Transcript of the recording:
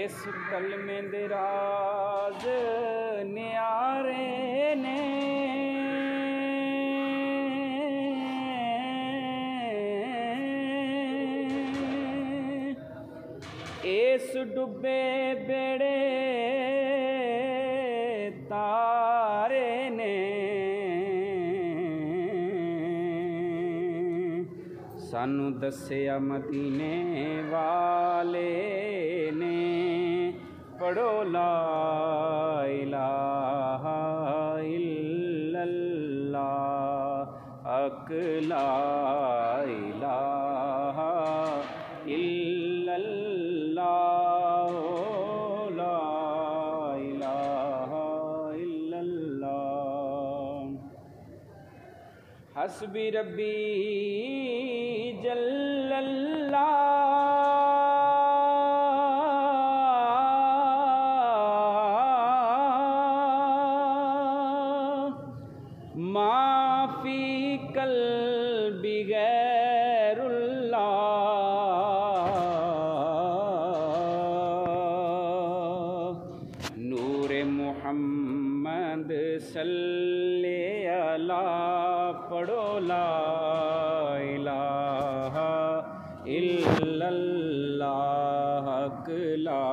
اس کلمے دے راز نیارے نے اس ڈبے بیڑے تارے نے سانو دسیا مدینے والے نے پڑھو لا الہ الا اللہ حق لا الہ الا اللہ لا الہ الا اللہ حسبی ربی جل اللہ ما فی قلبی غیر اللہ نور محمد صلی اللہ پڑھو لا الہ الا اللہ حق لا